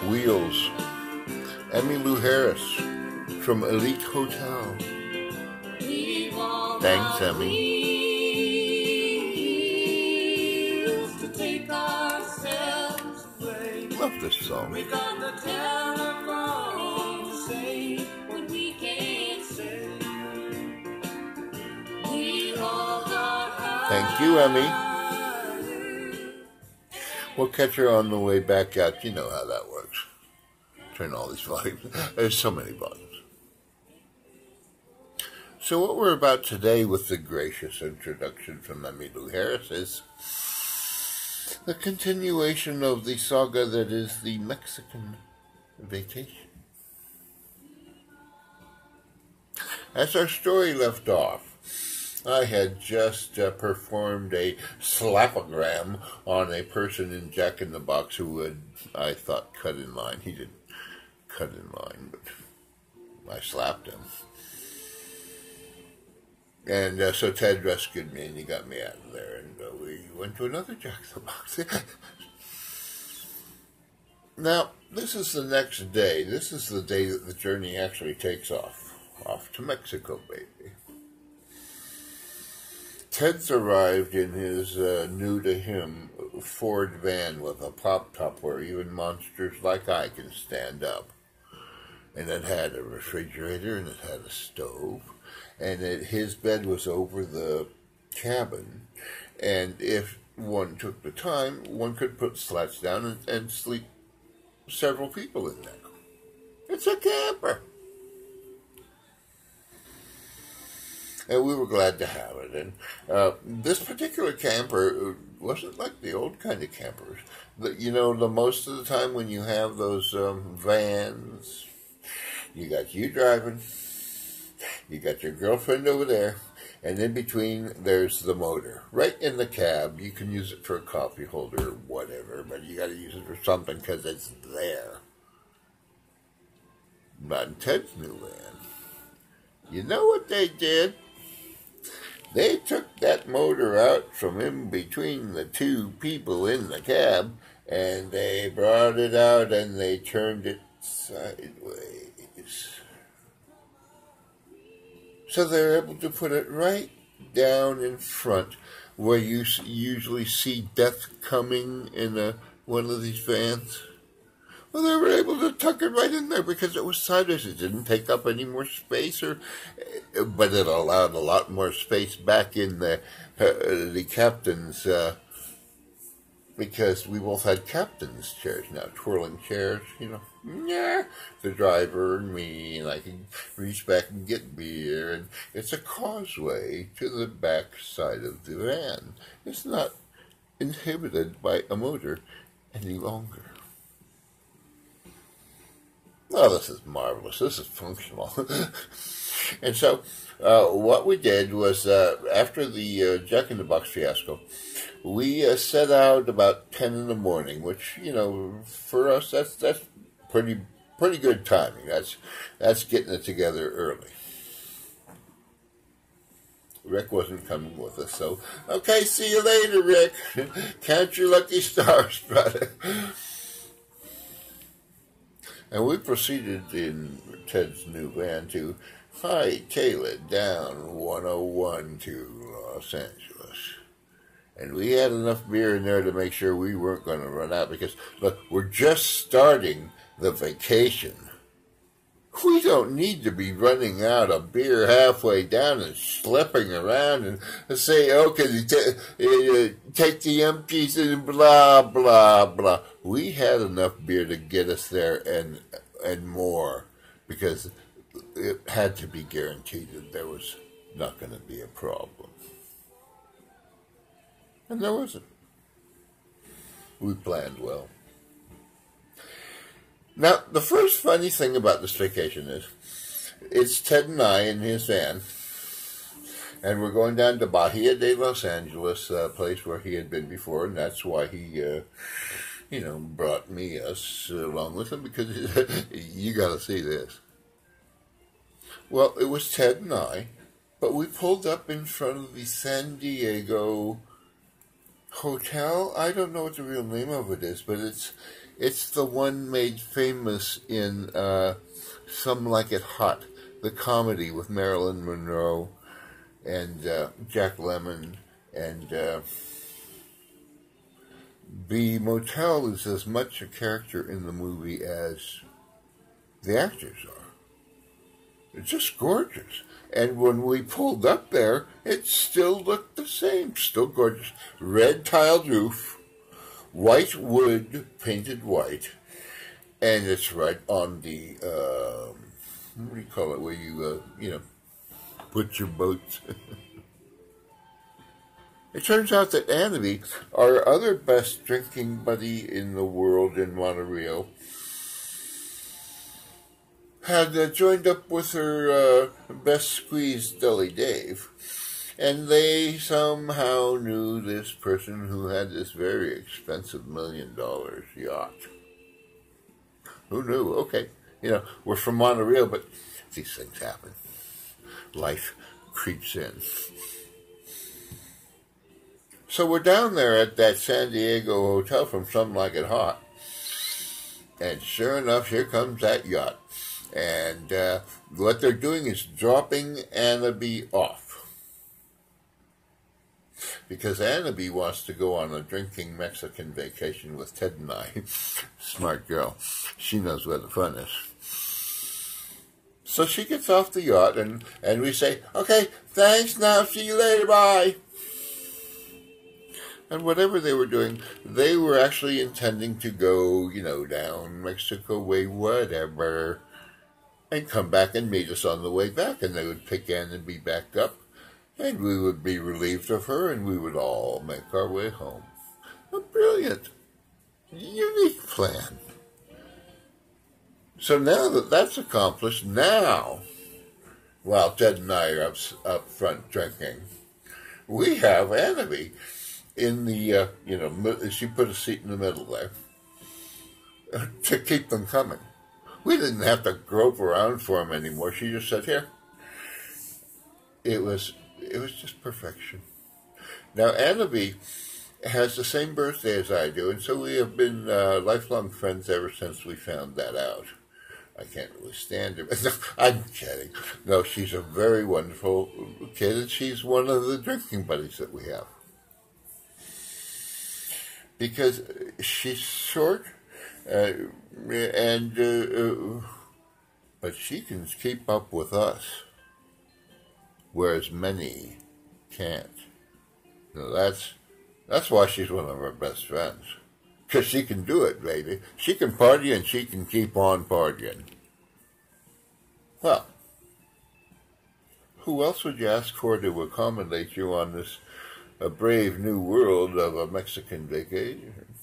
Wheels, Emmylou Harris from Elite Hotel. Thanks, Emmy. Love this song. We got the telephone to say what we can't say. We all got high. Thank you, Emmy. We'll catch her on the way back out. You know how that works. Turn all these volumes. There's so many volumes. So what we're about today with the gracious introduction from Emmylou Harris is the continuation of the saga that is the Mexican vacation. As our story left off, I had just performed a slapogram on a person in Jack in the Box who had, I thought, cut in line. He didn't cut in line, but I slapped him. And so Ted rescued me, and he got me out of there, and we went to another Jack in the Box. Now, this is the next day. This is the day that the journey actually takes off. Off to Mexico, baby. Ted's arrived in his new-to-him Ford van with a pop-top where even monsters like I can stand up. And it had a refrigerator, and it had a stove. And his bed was over the cabin, and if one took the time, one could put slats down and sleep several people in there. It's a camper. And we were glad to have it. And this particular camper wasn't like the old kind of campers. You know, the most of the time when you have those vans, you got you driving, you got your girlfriend over there, and in between there's the motor. Right in the cab, you can use it for a coffee holder or whatever, but you got to use it for something because it's there. Not in Ted's new van. You know what they did? They took that motor out from in between the two people in the cab, and they brought it out and they turned it sideways. So they're able to put it right down in front where you usually see death coming in one of these vans. Well, they were able to tuck it right in there because it was sideways. It didn't take up any more space, but it allowed a lot more space back in the captain's, because we both had captain's chairs now, twirling chairs, you know. Yeah, the driver and me, and I can reach back and get beer, and it's a causeway to the back side of the van. It's not inhibited by a motor any longer. Oh, this is marvelous. This is functional. And so what we did was, after the Jack in the Box fiasco, we set out about 10 in the morning, which, you know, for us, that's pretty good timing. That's getting it together early. Rick wasn't coming with us, so, okay, see you later, Rick. Count your lucky stars, brother. And we proceeded in Ted's new van to hightail it down 101 to Los Angeles. And we had enough beer in there to make sure we weren't going to run out because, look, we're just starting the vacation. We don't need to be running out of beer halfway down and slipping around and say, okay, take the empties and blah, blah, blah. We had enough beer to get us there and more because it had to be guaranteed that there was not going to be a problem. And there wasn't. We planned well. Now, the first funny thing about this vacation is, it's Ted and I in his van, and we're going down to Bahia de Los Angeles, a place where he had been before, and that's why he, brought us along with him, because you got to see this. Well, it was Ted and I, but we pulled up in front of the San Diego hotel. I don't know what the real name of it is, but It's the one made famous in Some Like It Hot, the comedy with Marilyn Monroe and Jack Lemmon. And the motel is as much a character in the movie as the actors are. It's just gorgeous. And when we pulled up there, it still looked the same. Still gorgeous. Red tiled roof, white wood painted white, and it's right on the, what do you call it, where you put your boats. It turns out that Annabelle, our other best drinking buddy in the world in Monterey, had joined up with her best squeeze, Deli Dave, and they somehow knew this person who had this very expensive $1 million yacht. Who knew? Okay, we're from Monterey, but these things happen. Life creeps in. So we're down there at that San Diego hotel from Something Like It Hot. And sure enough, here comes that yacht. And what they're doing is dropping Annabelle off. Because Annabelle wants to go on a drinking Mexican vacation with Ted and I. Smart girl. She knows where the fun is. So she gets off the yacht and we say, okay, thanks now, see you later, bye. And whatever they were doing, they were actually intending to go, down Mexico way, whatever, and come back and meet us on the way back. And they would pick Annabelle back up, and we would be relieved of her, and we would all make our way home. A brilliant, unique plan. So now that that's accomplished, now, while Ted and I are up front drinking, we have Annabelle in the, she put a seat in the middle there to keep them coming. We didn't have to grope around for them anymore. She just said, here. It was just perfection. Now, Annabelle has the same birthday as I do, and so we have been lifelong friends ever since we found that out. I can't really stand her. I'm kidding. No, she's a very wonderful kid, and she's one of the drinking buddies that we have. Because she's short, but she can keep up with us, whereas many can't. Now that's why she's one of our best friends. Because she can do it, baby. She can party and she can keep on partying. Well, who else would you ask for to accommodate you on this brave new world of a Mexican vacation?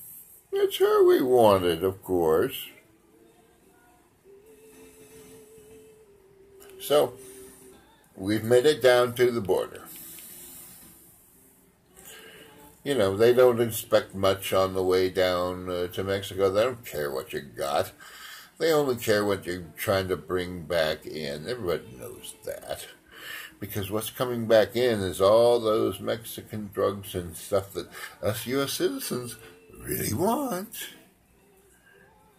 It's her we wanted, of course. So, we've made it down to the border. They don't expect much on the way down to Mexico. They don't care what you got. They only care what you're trying to bring back in. Everybody knows that. Because what's coming back in is all those Mexican drugs and stuff that us U.S. citizens really want.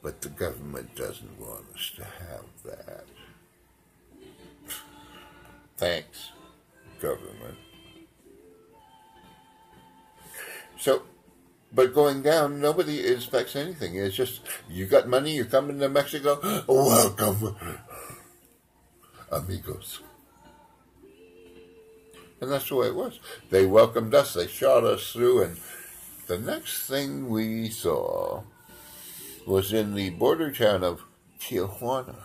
But the government doesn't want us to have that. Thanks, government. So, but going down, nobody expects anything. It's just, you got money, you're coming to Mexico, welcome, amigos. And that's the way it was. They welcomed us, they shot us through, and the next thing we saw was in the border town of Tijuana.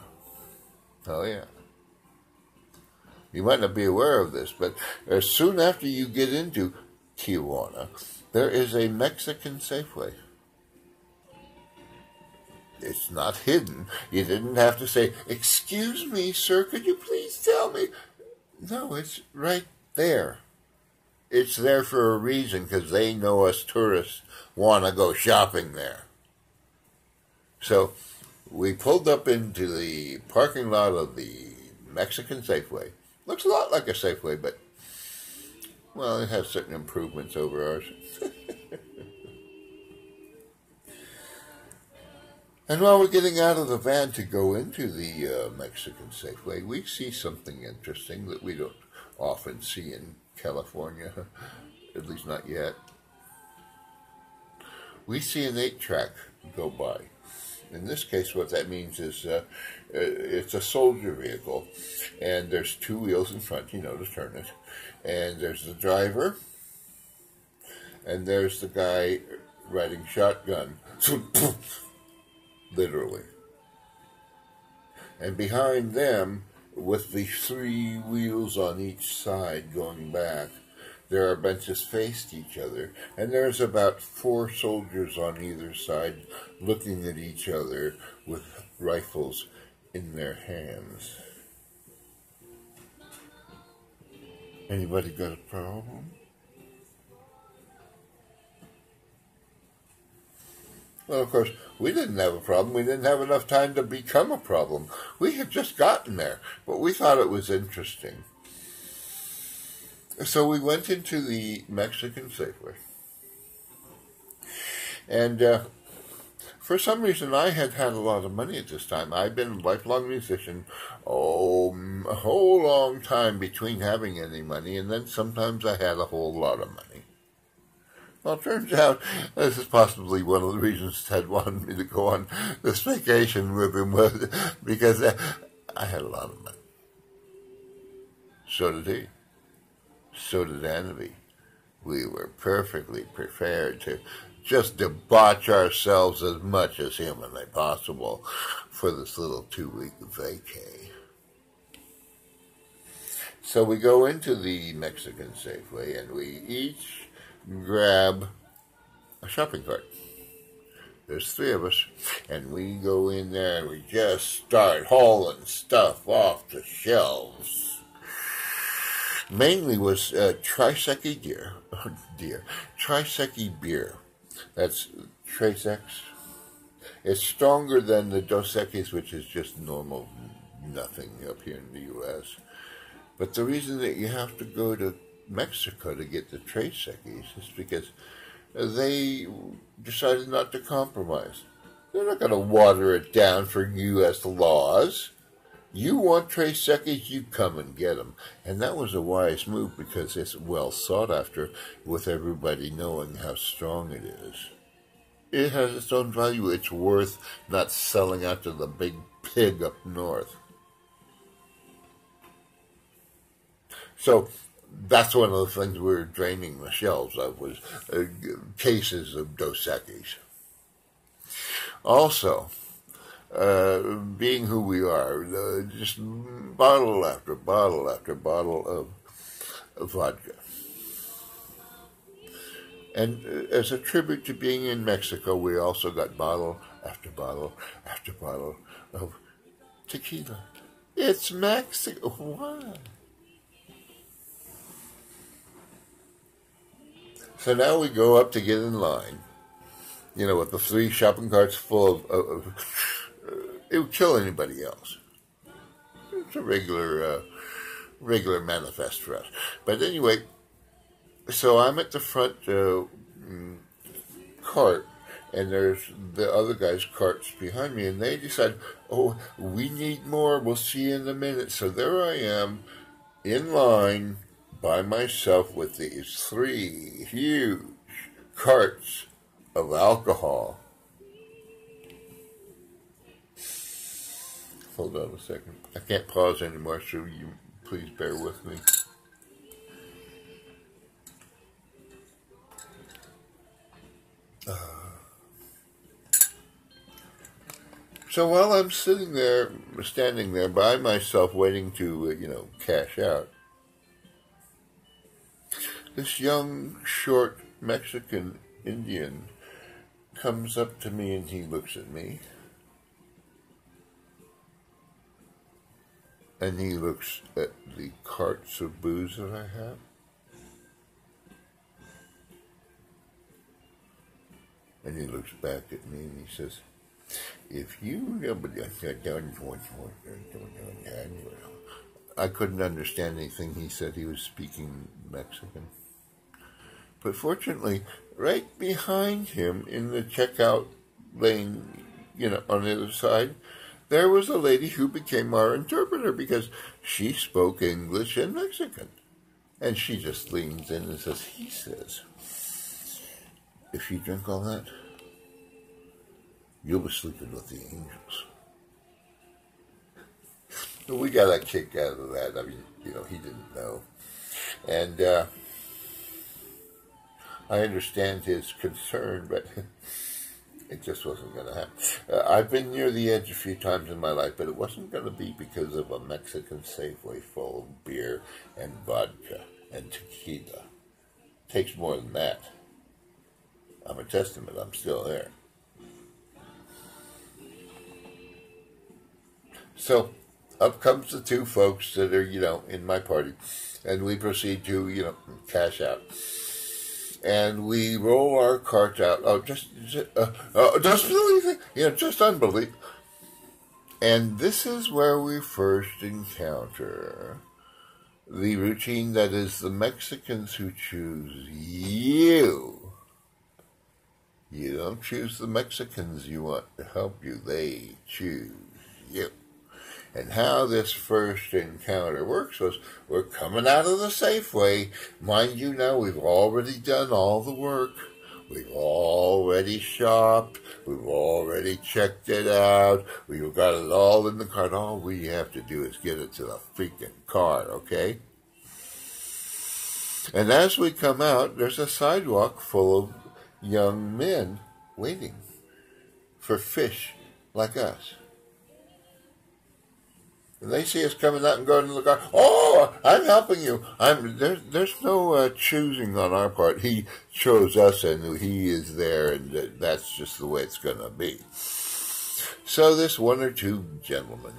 Oh, yeah. You might not be aware of this, but as soon after you get into Tijuana, there is a Mexican Safeway. It's not hidden. You didn't have to say, excuse me, sir, could you please tell me? No, it's right there. It's there for a reason, because they know us tourists want to go shopping there. So we pulled up into the parking lot of the Mexican Safeway. Looks a lot like a Safeway, but, well, it has certain improvements over ours. And while we're getting out of the van to go into the Mexican Safeway, we see something interesting that we don't often see in California, at least not yet. We see an 8-track go by. In this case, what that means is it's a soldier vehicle, and there's 2 wheels in front, to turn it, and there's the driver, and there's the guy riding shotgun, literally. And behind them, with the 3 wheels on each side going back, there are benches faced each other, and there's about 4 soldiers on either side looking at each other with rifles in their hands. Anybody got a problem? Well, of course, we didn't have a problem. We didn't have enough time to become a problem. We had just gotten there, but we thought it was interesting. So we went into the Mexican Safeway. And for some reason, I had a lot of money at this time. I've been a lifelong musician, a whole long time between having any money, and then sometimes I had a whole lot of money. Well, it turns out this is possibly one of the reasons Ted wanted me to go on this vacation with him, was because I had a lot of money. So did he. So did Annabelle. We were perfectly prepared to just debauch ourselves as much as humanly possible for this little 2-week vacay. So we go into the Mexican Safeway and we each grab a shopping cart. There's 3 of us, and we go in there and we just start hauling stuff off the shelves. Mainly was Triseki Triseki beer. That's Trace X. It's stronger than the Dos Equis, which is just normal nothing up here in the U.S. But the reason that you have to go to Mexico to get the Trace Equis is because they decided not to compromise. They're not going to water it down for U.S. laws. You want Trace Equis, you come and get them. And that was a wise move because it's well sought after, with everybody knowing how strong it is. It has its own value. It's worth not selling out to the big pig up north. So that's one of the things we were draining the shelves of, was cases of Dos Equis. Also, being who we are, just bottle after bottle after bottle of vodka. And as a tribute to being in Mexico, we also got bottle after bottle after bottle of tequila. It's Mexico. Why? So now we go up to get in line, with the 3 shopping carts full of it would kill anybody else. It's a regular manifest for us. But anyway, so I'm at the front cart, and there's the other guy's carts behind me, and they decide, oh, we need more, we'll see you in a minute. So there I am, in line, by myself with these 3 huge carts of alcohol. Hold on a second. I can't pause anymore, so you please bear with me. So while I'm standing there by myself, waiting to, cash out, this young, short Mexican Indian comes up to me and he looks at me. And he looks at the carts of booze that I have. And he looks back at me and he says, if you... I couldn't understand anything he said. He was speaking Mexican. But fortunately, right behind him in the checkout lane on the other side, there was a lady who became our interpreter because she spoke English and Mexican. And she just leans in and says, he says, if you drink all that, you'll be sleeping with the angels. And we got a kick out of that. I mean, he didn't know. And I understand his concern, but it just wasn't going to happen. I've been near the edge a few times in my life, but it wasn't going to be because of a Mexican Safeway full of beer and vodka and tequila. It takes more than that. I'm a testament. I'm still there. So up comes the two folks that are, in my party, and we proceed to, cash out. And we roll our carts out. Just unbelievable. And this is where we first encounter the routine that is the Mexicans who choose you. You don't choose the Mexicans you want to help you. They choose you. And how this first encounter works was we're coming out of the Safeway. Mind you now, we've already done all the work. We've already shopped. We've already checked it out. We've got it all in the cart. All we have to do is get it to the freaking car, okay? And as we come out, there's a sidewalk full of young men waiting for fish like us. And they see us coming out and going to the car. Oh, I'm helping you. There's no choosing on our part. He chose us, and he is there, and that's just the way it's going to be. So this one or two gentlemen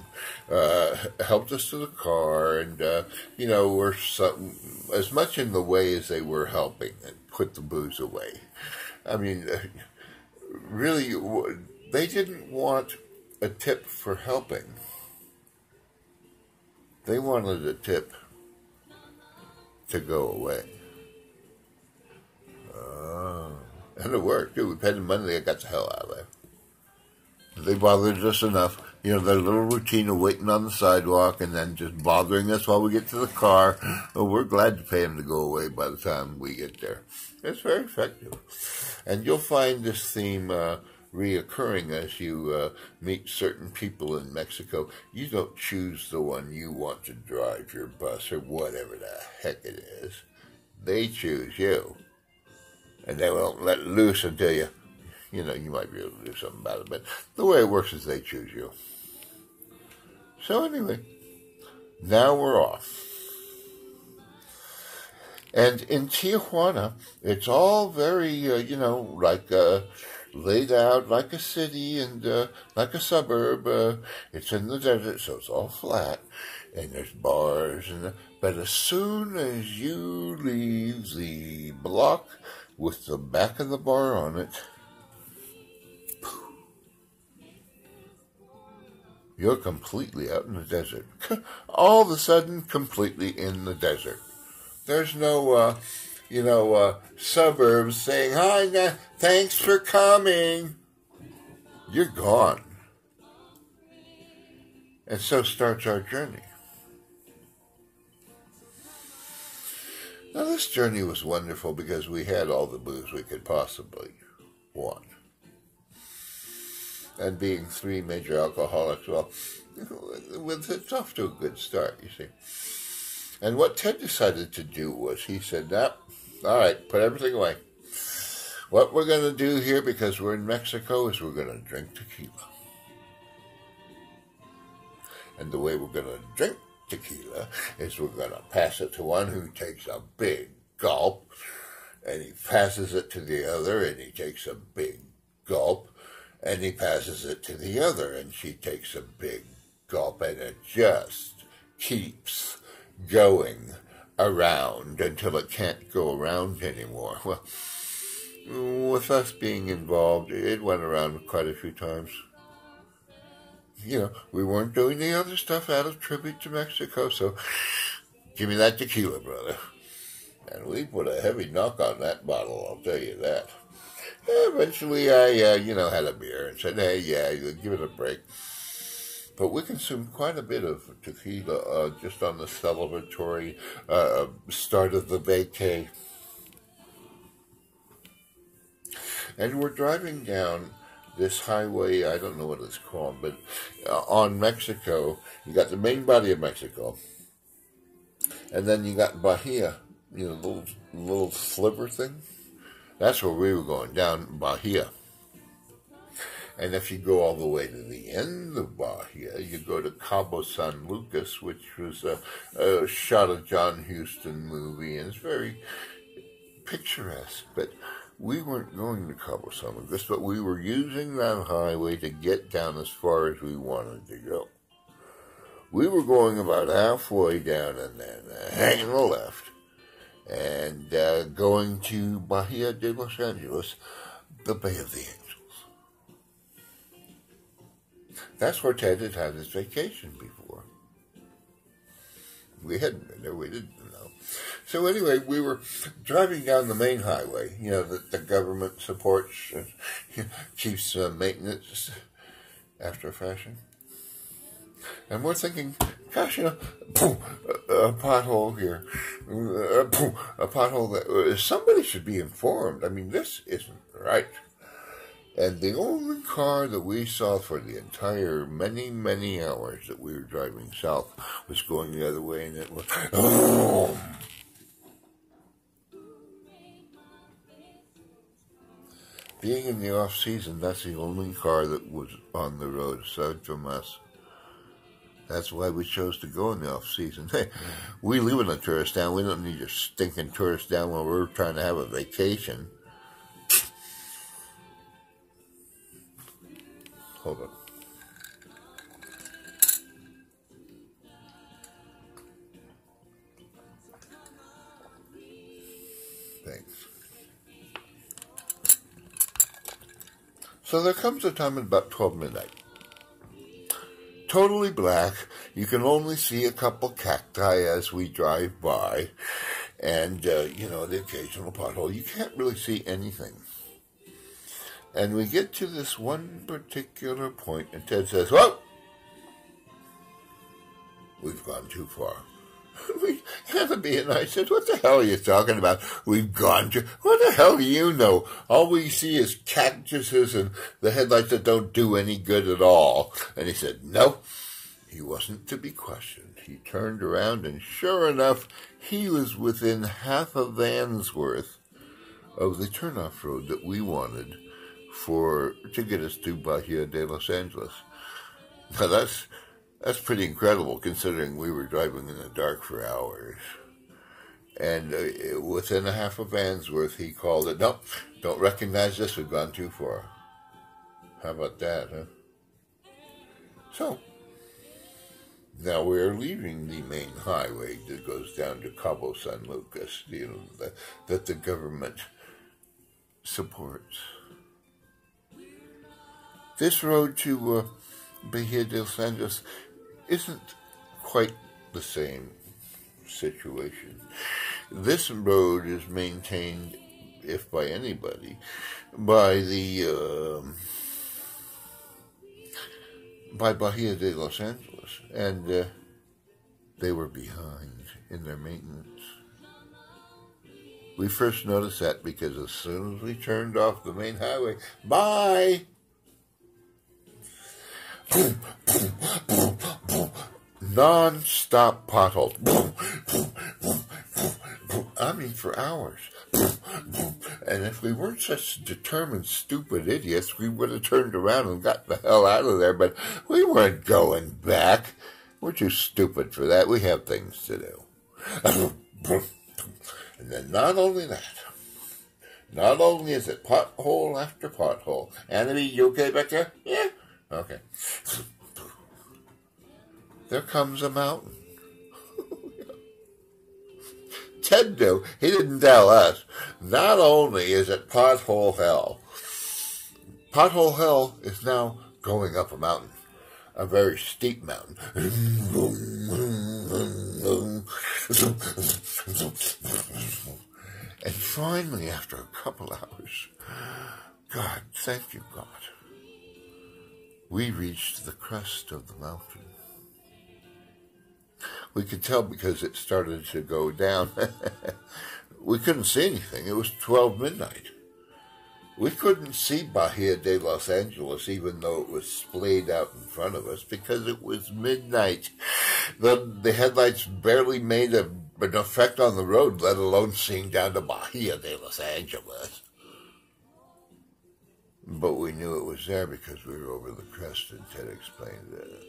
helped us to the car, and were as much in the way as they were helping, and put the booze away. I mean, really, they didn't want a tip for helping. They wanted a tip to go away. And it worked, too. We paid them money, they got the hell out of there. They bothered us enough. Their little routine of waiting on the sidewalk and then just bothering us while we get to the car. Well, we're glad to pay them to go away by the time we get there. It's very effective. And you'll find this theme reoccurring as you meet certain people in Mexico. You don't choose the one you want to drive your bus or whatever the heck it is. They choose you. And they won't let loose until you might be able to do something about it. But the way it works is they choose you. So anyway, now we're off. And in Tijuana, it's all very, laid out like a city and like a suburb. It's in the desert, so it's all flat, and there's bars. But as soon as you leave the block with the back of the bar on it, you're completely out in the desert. All of a sudden, completely in the desert. There's no suburbs saying, hi, thanks for coming. You're gone. And so starts our journey. Now, this journey was wonderful because we had all the booze we could possibly want. And being three major alcoholics, well, it's off to a good start, you see. And what Ted decided to do was he said, all right, put everything away. What we're going to do here, because we're in Mexico, is we're going to drink tequila. And the way we're going to drink tequila is we're going to pass it to one who takes a big gulp, and he passes it to the other, and he takes a big gulp, and he passes it to the other, and she takes a big gulp, and it just keeps going around until it can't go around anymore. Well, with us being involved, it went around quite a few times. We weren't doing the other stuff out of tribute to Mexico, so give me that tequila, brother. And we put a heavy knock on that bottle, I'll tell you that. Eventually, I, had a beer and said, hey, yeah, give it a break. But we consumed quite a bit of tequila just on the celebratory start of the vacay. And we're driving down this highway, I don't know what it's called, but on Mexico, you got the main body of Mexico, and then you got Bahia, little sliver thing. That's where we were going, down Bahia. And if you go all the way to the end of Bahia, you go to Cabo San Lucas, which was a shot of John Huston movie, and it's very picturesque. But we weren't going to Cabo San Lucas, but we were using that highway to get down as far as we wanted to go. We were going about halfway down and then hanging a left and going to Bahia de Los Angeles, the Bay of the Angels. That's where Ted had had his vacation before. We hadn't been there, we didn't know. So anyway, we were driving down the main highway, that the government supports and keeps maintenance after a fashion. And we're thinking, gosh, a pothole here, a pothole that somebody should be informed. I mean, this isn't right. And the only car that we saw for the entire many, many hours that we were driving south was going the other way, and it was, oh. Being in the off-season, that's the only car that was on the road aside from us. That's why we chose to go in the off-season. Hey, we live in a tourist town. We don't need a stinking tourist town while we're trying to have a vacation. Hold on. Thanks. So there comes a time at about 12 midnight. Totally black. You can only see a couple cacti as we drive by. And, the occasional pothole. You can't really see anything. And we get to this one particular point, and Ted says, "Whoa! We've gone too far." Hannaby and I said, "What the hell are you talking about? We've gone too... What the hell do you know? All we see is cactuses and the headlights that don't do any good at all." And he said, no, he wasn't to be questioned. He turned around, and sure enough, he was within half a van's worth of the turnoff road that we wanted to get us to Bahia de Los Angeles. Now that's pretty incredible, considering we were driving in the dark for hours. And within a half a van's worth, he called it, "Nope, don't recognize this, we've gone too far." How about that, huh? So, now we're leaving the main highway that goes down to Cabo San Lucas, that the government supports. This road to Bahia de Los Angeles isn't quite the same situation. This road is maintained, if by anybody, by Bahia de Los Angeles, and they were behind in their maintenance. We first noticed that because as soon as we turned off the main highway, bye! Non-stop potholes. I mean, for hours. And if we weren't such determined, stupid idiots, we would have turned around and got the hell out of there. But we weren't going back. We're too stupid for that. We have things to do. And then not only that, not only is it pothole after pothole. Anthony, you okay back there? Yeah? Okay. There comes a mountain. Ted knew. He didn't tell us. Not only is it pothole hell is now going up a mountain. A very steep mountain. And finally, after a couple hours, God, thank you, God. We reached the crest of the mountain. We could tell because it started to go down. We couldn't see anything. It was 12 midnight. We couldn't see Bahia de Los Angeles, even though it was splayed out in front of us, because it was midnight. The headlights barely made an effect on the road, let alone seeing down to Bahia de Los Angeles. But we knew it was there because we were over the crest, and Ted explained that,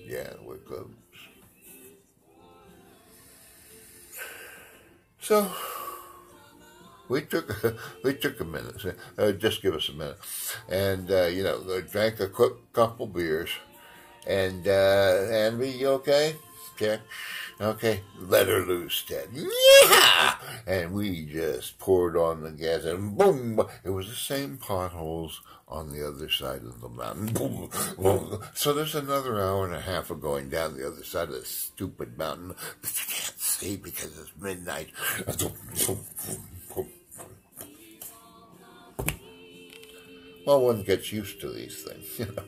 yeah, we're close. So we took a minute. Just give us a minute, and drank a couple beers, and we okay? Check. Okay, let her loose, Ted. Yeah! And we just poured on the gas, and boom! It was the same potholes on the other side of the mountain. Boom, boom. So there's another hour and a half of going down the other side of this stupid mountain, but you can't see because it's midnight. Well, one gets used to these things, you know.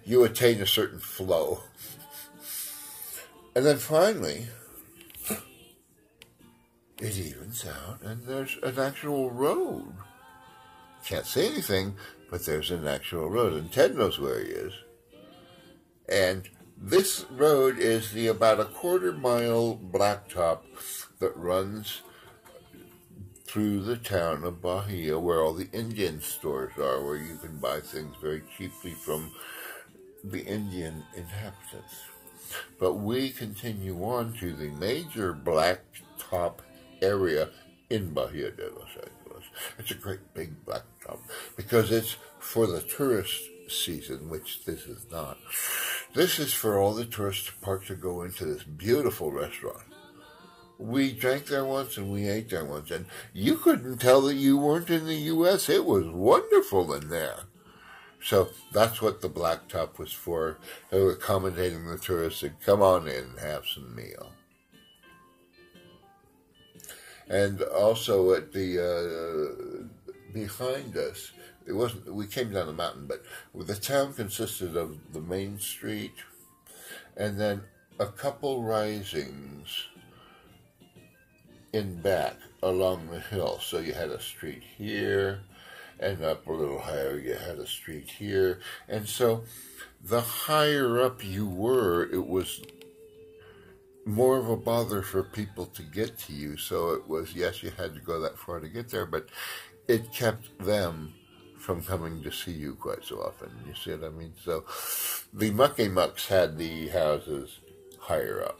You attain a certain flow. And then finally, it evens out, and there's an actual road. Can't see anything, but there's an actual road, and Ted knows where he is. And this road is the about a quarter-mile blacktop that runs through the town of Bahia, where all the Indian stores are, where you can buy things very cheaply from the Indian inhabitants. But we continue on to the major blacktop area in Bahia de Los Angeles. It's a great big blacktop because it's for the tourist season, which this is not. This is for all the tourists to park to go into this beautiful restaurant. We drank there once and we ate there once, and you couldn't tell that you weren't in the U.S. It was wonderful in there. So that's what the blacktop was for. They were accommodating the tourists and come on in and have some meal. And also at the behind us, it wasn't. We came down the mountain, but the town consisted of the main street and then a couple risings in back along the hill. So you had a street here, and up a little higher you had a street here. And so the higher up you were, it was more of a bother for people to get to you. So it was, yes, you had to go that far to get there, but it kept them from coming to see you quite so often. You see what I mean? So the Mucky Mucks had the houses higher up.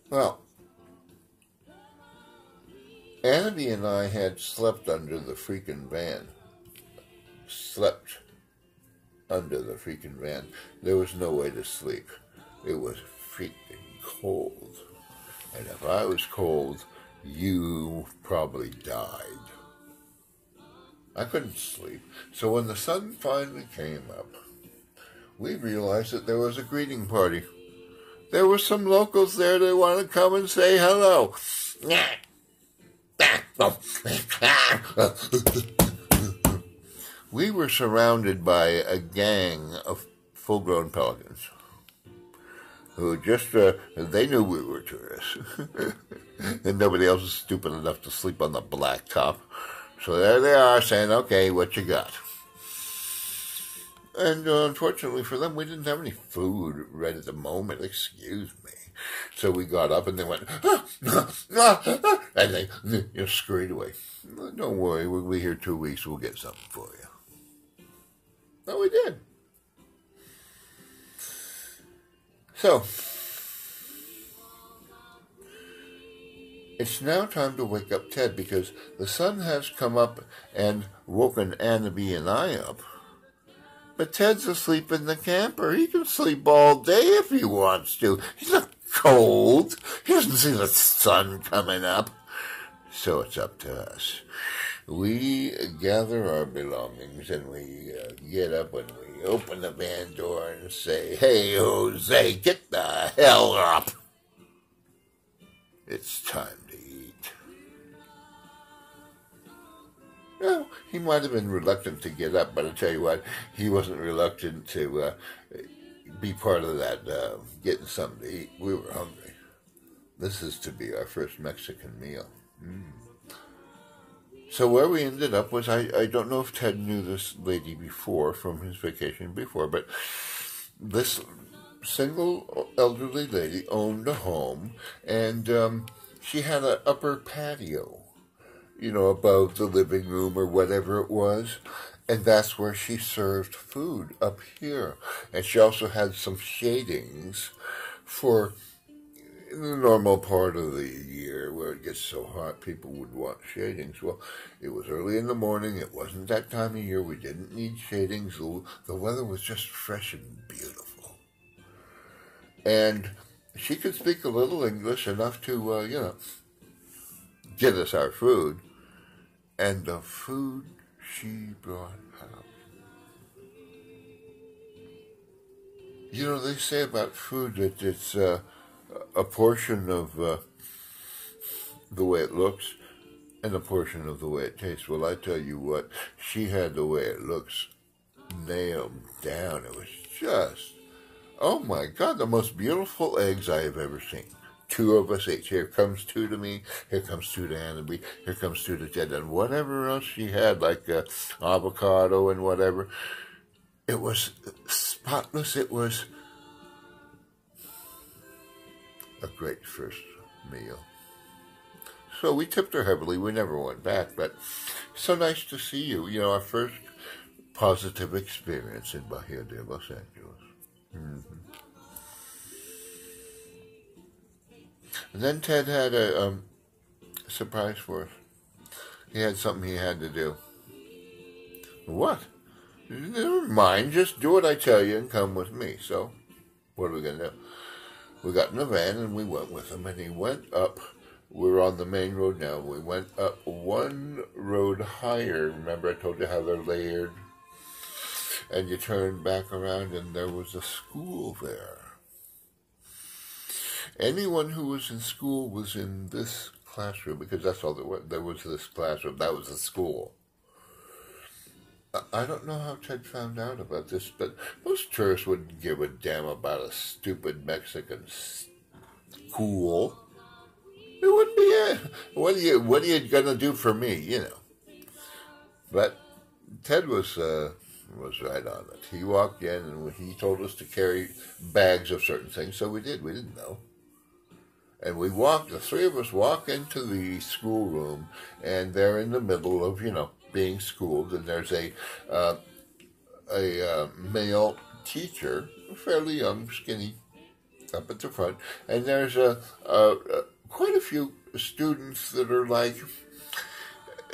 Well, Andy and I had slept under the freaking van. There was no way to sleep. It was freaking cold. And if I was cold, you probably died. I couldn't sleep. So when the sun finally came up, we realized that there was a greeting party. There were some locals there that wanted to come and say hello. We were surrounded by a gang of full-grown pelicans who just, they knew we were tourists. And nobody else was stupid enough to sleep on the blacktop. So there they are saying, okay, what you got? And unfortunately for them, we didn't have any food right at the moment. Excuse me. So we got up and they went, and they scurried away. Don't worry, we'll be here 2 weeks. We'll get something for you. No, we did. So, it's now time to wake up Ted because the sun has come up and woken Annabelle and I up. But Ted's asleep in the camper. He can sleep all day if he wants to. He's not cold. He doesn't see the sun coming up. So it's up to us. We gather our belongings and we get up and we open the van door and say, hey, Jose, get the hell up. It's time to eat. No, he might have been reluctant to get up, but I tell you what, he wasn't reluctant to be part of that getting something to eat. We were hungry. This is to be our first Mexican meal. So where we ended up was, I don't know if Ted knew this lady before, from his vacation before, but this single elderly lady owned a home, and she had an upper patio, above the living room or whatever it was. And that's where she served food, up here. And she also had some shadings for the normal part of the year where it gets so hot, people would want shadings. Well, it was early in the morning. It wasn't that time of year. We didn't need shadings. The weather was just fresh and beautiful. And she could speak a little English, enough to, get us our food. And the food she brought out. They say about food that it's a portion of the way it looks and a portion of the way it tastes. Well, I tell you what, she had the way it looks nailed down. It was just, oh my God, the most beautiful eggs I have ever seen. 2 of us ate. Here comes 2 to me. Here comes 2 to Annabelle. Here comes 2 to Ted. And whatever else she had, like avocado and whatever, it was spotless. It was a great first meal. So we tipped her heavily. We never went back, but so nice to see you. Our first positive experience in Bahia de Los Angeles. Mm-hmm. And then Ted had a surprise for us. He had something he had to do. What? Never mind, just do what I tell you and come with me. So, what are we going to do? We got in the van and we went with him, and he went up. We're on the main road now. We went up one road higher. Remember I told you how they're layered? And you turn back around and there was a school there. Anyone who was in school was in this classroom, because that's all there was. There was this classroom. That was the school. I don't know how Ted found out about this, but most tourists wouldn't give a damn about a stupid Mexican school. It wouldn't be it. What are you gonna do for me, But Ted was right on it. He walked in and he told us to carry bags of certain things, so we did. We didn't know. And we walked, the 3 of us walk into the schoolroom, and they're in the middle of, being schooled, and there's a male teacher, fairly young, skinny, up at the front, and there's quite a few students that are like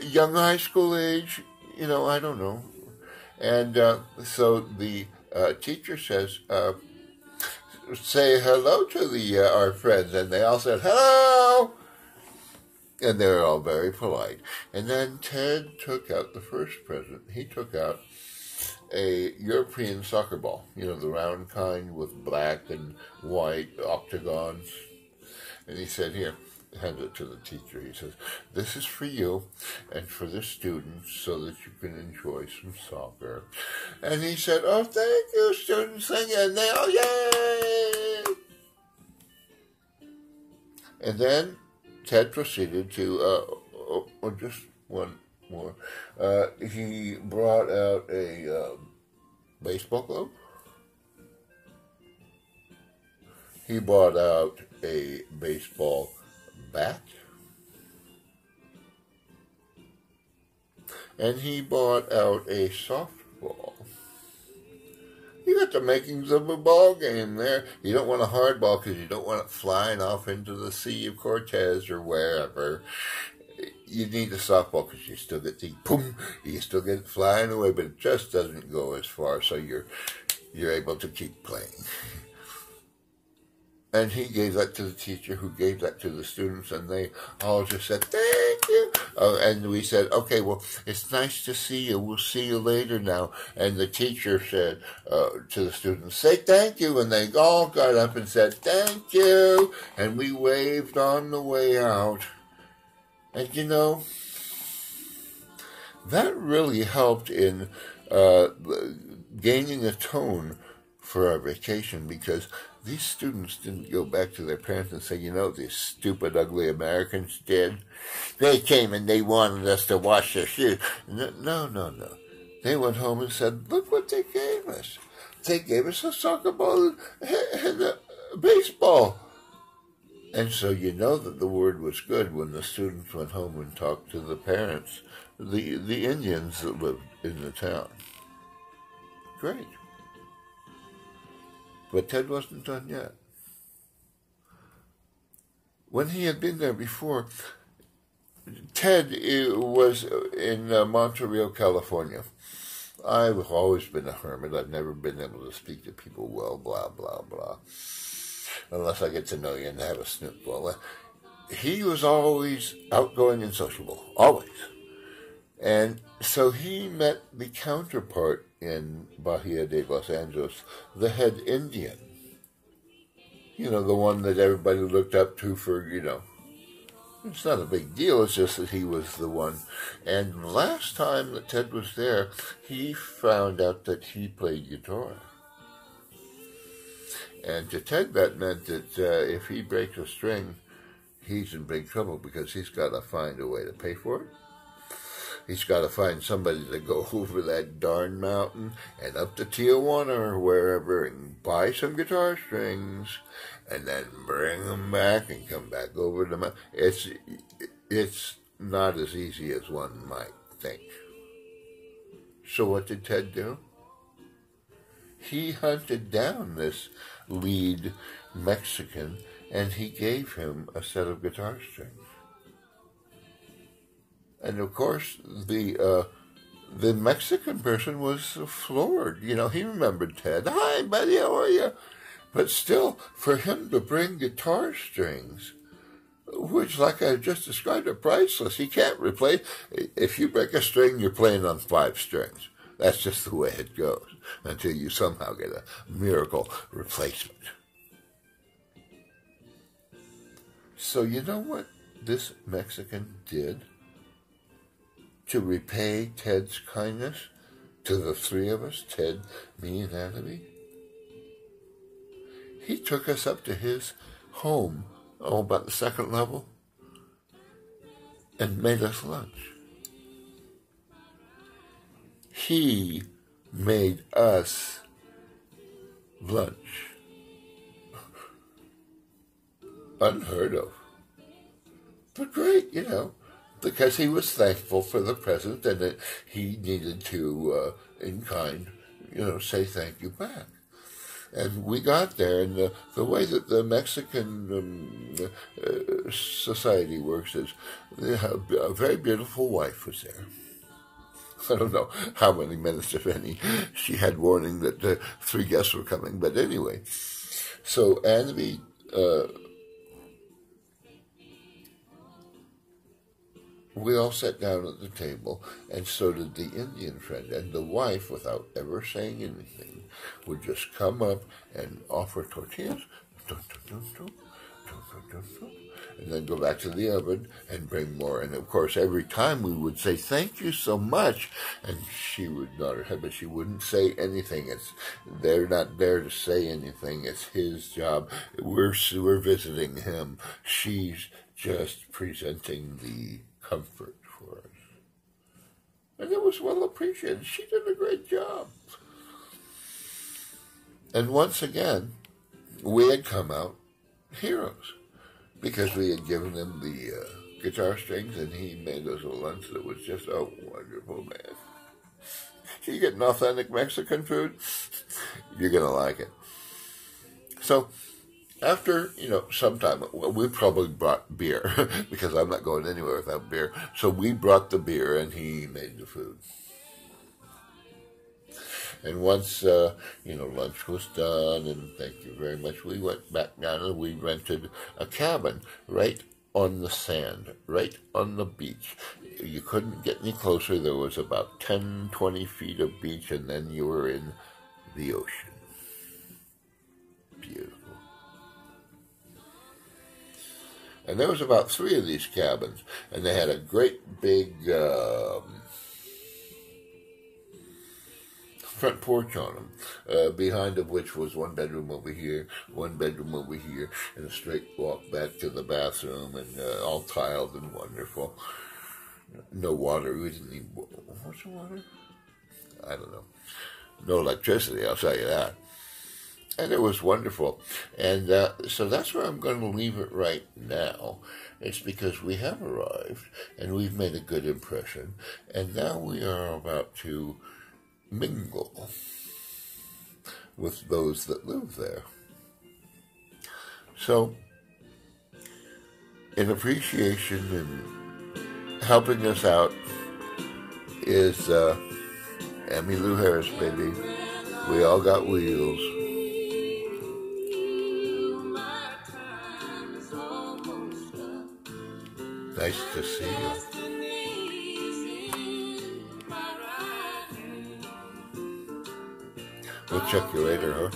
young high school age, I don't know. And so the teacher says, say hello to our friends, and they all said hello, and they were all very polite. And then Ted took out the first present. He took out a European soccer ball, the round kind with black and white octagons. And he said, here, hand it to the teacher. He says, this is for you and for the students so that you can enjoy some soccer. And he said, oh, thank you, students. Thank you. And they all, yay! And then Ted proceeded to, just one more. He brought out a baseball glove. He brought out a baseball bat. And he bought out a softball. You got the makings of a ball game there. You don't want a hard ball because you don't want it flying off into the Sea of Cortez or wherever. You need a softball because you still get the boom. You still get it flying away, but it just doesn't go as far, so you're able to keep playing. And he gave that to the teacher, who gave that to the students, and they all just said, thank you. And we said, okay, well, it's nice to see you. We'll see you later now. And the teacher said to the students, say thank you. And they all got up and said, thank you. And we waved on the way out. And you know, that really helped in gaining a tone for our vacation, because these students didn't go back to their parents and say, you know, these stupid, ugly Americans did. They came and they wanted us to wash their shoes. No, no, no, no. They went home and said, look what they gave us. They gave us a soccer ball and a baseball. And so you know that the word was good when the students went home and talked to the parents, the Indians that lived in the town. Great. But Ted wasn't done yet. When he had been there before, Ted was in Montreal, California. I've always been a hermit. I've never been able to speak to people well, blah, blah, blah. Unless I get to know you and have a snootball. He was always outgoing and sociable, always. And so he met the counterpart in Bahia de Los Angeles, the head Indian. You know, the one that everybody looked up to for, you know, it's not a big deal, it's just that he was the one. And last time that Ted was there, he found out that he played guitar. And to Ted, that meant that if he breaks a string, he's in big trouble, because he's got to find a way to pay for it. He's got to find somebody to go over that darn mountain and up to Tijuana or wherever and buy some guitar strings and then bring them back and come back over the mountain. It's not as easy as one might think. So what did Ted do? He hunted down this lead Mexican and he gave him a set of guitar strings. And of course, the Mexican person was floored. You know, he remembered Ted. Hi, buddy, how are you? But still, for him to bring guitar strings, which, like I just described, are priceless. He can't replace. If you break a string, you're playing on 5 strings. That's just the way it goes until you somehow get a miracle replacement. So you know what this Mexican did to repay Ted's kindness to the 3 of us, Ted, me, and Annabelle? He took us up to his home, about the 2nd level, and made us lunch. He made us lunch. Unheard of. But great, you know, because he was thankful for the present and that he needed to, in kind, you know, say thank you back. And we got there, and the way that the Mexican society works is a very beautiful wife was there. I don't know how many minutes, if any, she had warning that 3 guests were coming. But anyway, so Annabelle we all sat down at the table, and so did the Indian friend. And the wife, without ever saying anything, would just come up and offer tortillas, and then go back to the oven and bring more. And of course, every time we would say, thank you so much. And she would nod her head, but she wouldn't say anything. They're not there to say anything. It's his job. We're visiting him. She's just presenting the comfort for us. And it was well appreciated. She did a great job. And once again, we had come out heroes, because we had given him the guitar strings, and he made us a lunch that was just a wonderful man. You get an authentic Mexican food, you're going to like it. So after, you know, some time, we probably brought beer, because I'm not going anywhere without beer. So we brought the beer, and he made the food. And once, lunch was done, and thank you very much, we went back down and we rented a cabin right on the sand, right on the beach. You couldn't get any closer. There was about 10, 20 feet of beach, and then you were in the ocean. Beautiful. And there was about 3 of these cabins, and they had a great big front porch on them, behind of which was 1 bedroom over here, 1 bedroom over here, and a straight walk back to the bathroom, and all tiled and wonderful. No water. We didn't need, what's the water? I don't know. No electricity, I'll tell you that. And it was wonderful. And so that's where I'm going to leave it right now. It's because we have arrived, and we've made a good impression, and now we are about to mingle with those that live there. So, in appreciation and helping us out is Emmylou Harris, baby. We all got wheels. Nice to see you. We'll check you later, huh?